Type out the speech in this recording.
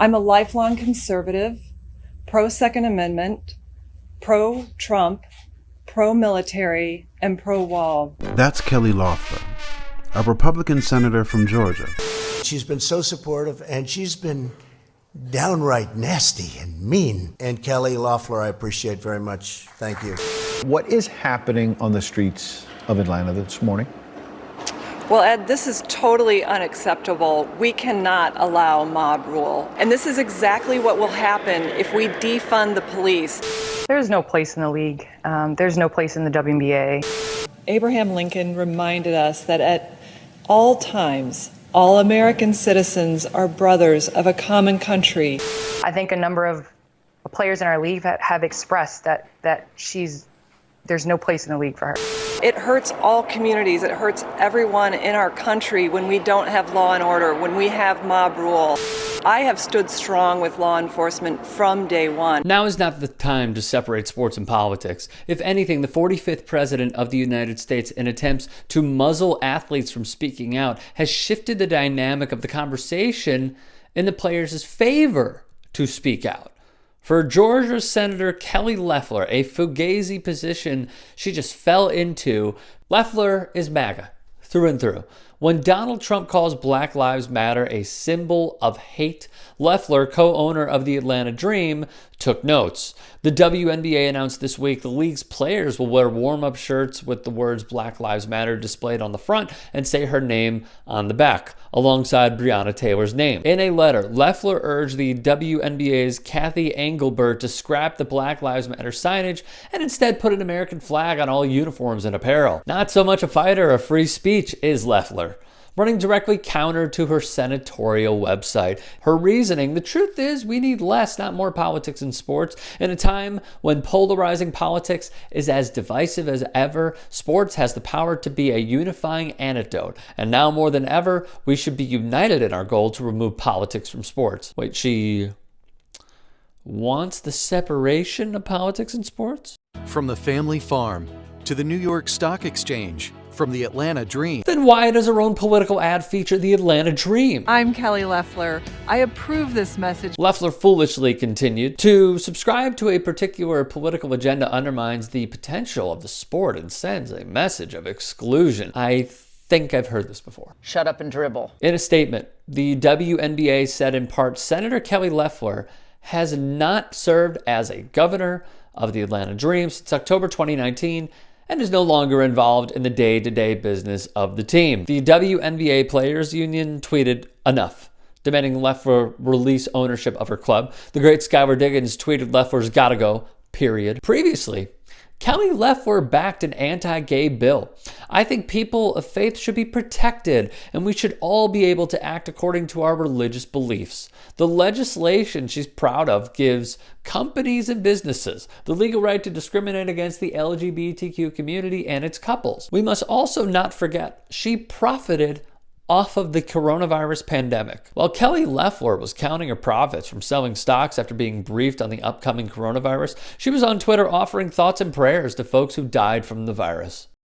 I'm a lifelong conservative, pro-Second Amendment, pro-Trump, pro-military, and pro-wall. That's Kelly Loeffler, a Republican senator from Georgia. She's been so supportive, and she's been downright nasty and mean. And Kelly Loeffler, I appreciate very much. Thank you. What is happening on the streets of Atlanta this morning? Well, Ed, this is totally unacceptable. We cannot allow mob rule. And this is exactly what will happen if we defund the police. There's no place in the league. There's no place in the WNBA. Abraham Lincoln reminded us that at all times, all American citizens are brothers of a common country. I think a number of players in our league have expressed that there's no place in the league for her. It hurts all communities. It hurts everyone in our country when we don't have law and order, when we have mob rule. I have stood strong with law enforcement from day one. Now is not the time to separate sports and politics. If anything, the 45th president of the United States, in attempts to muzzle athletes from speaking out, has shifted the dynamic of the conversation in the players' favor to speak out. For Georgia Senator Kelly Loeffler, a fugazi position she just fell into, Loeffler is MAGA through and through. When Donald Trump calls Black Lives Matter a symbol of hate, Loeffler, co-owner of the Atlanta Dream, took notes. The WNBA announced this week the league's players will wear warm-up shirts with the words Black Lives Matter displayed on the front and say her name on the back, alongside Breonna Taylor's name. In a letter, Loeffler urged the WNBA's Kathy Engelbert to scrap the Black Lives Matter signage and instead put an American flag on all uniforms and apparel. Not so much a fighter of free speech is Loeffler, running directly counter to her senatorial website. Her reasoning: the truth is we need less, not more politics in sports. In a time when polarizing politics is as divisive as ever, sports has the power to be a unifying antidote. And now more than ever, we should be united in our goal to remove politics from sports. Wait, she wants the separation of politics and sports? From the family farm to the New York Stock Exchange, from the Atlanta Dream. Then why does her own political ad feature the Atlanta Dream? I'm Kelly Loeffler. I approve this message. Loeffler foolishly continued, to subscribe to a particular political agenda undermines the potential of the sport and sends a message of exclusion. I think I've heard this before. Shut up and dribble. In a statement, the WNBA said in part, Senator Kelly Loeffler has not served as a governor of the Atlanta Dream since October 2019 and is no longer involved in the day-to-day business of the team. The WNBA Players Union tweeted, enough, demanding Loeffler release ownership of her club. The great Skylar Diggins tweeted, Loeffler's gotta go, period. Previously, Kelly Loeffler backed an anti-gay bill. I think people of faith should be protected, and we should all be able to act according to our religious beliefs. The legislation she's proud of gives companies and businesses the legal right to discriminate against the LGBTQ community and its couples. We must also not forget she profited off of the coronavirus pandemic. While Kelly Loeffler was counting her profits from selling stocks after being briefed on the upcoming coronavirus, she was on Twitter offering thoughts and prayers to folks who died from the virus.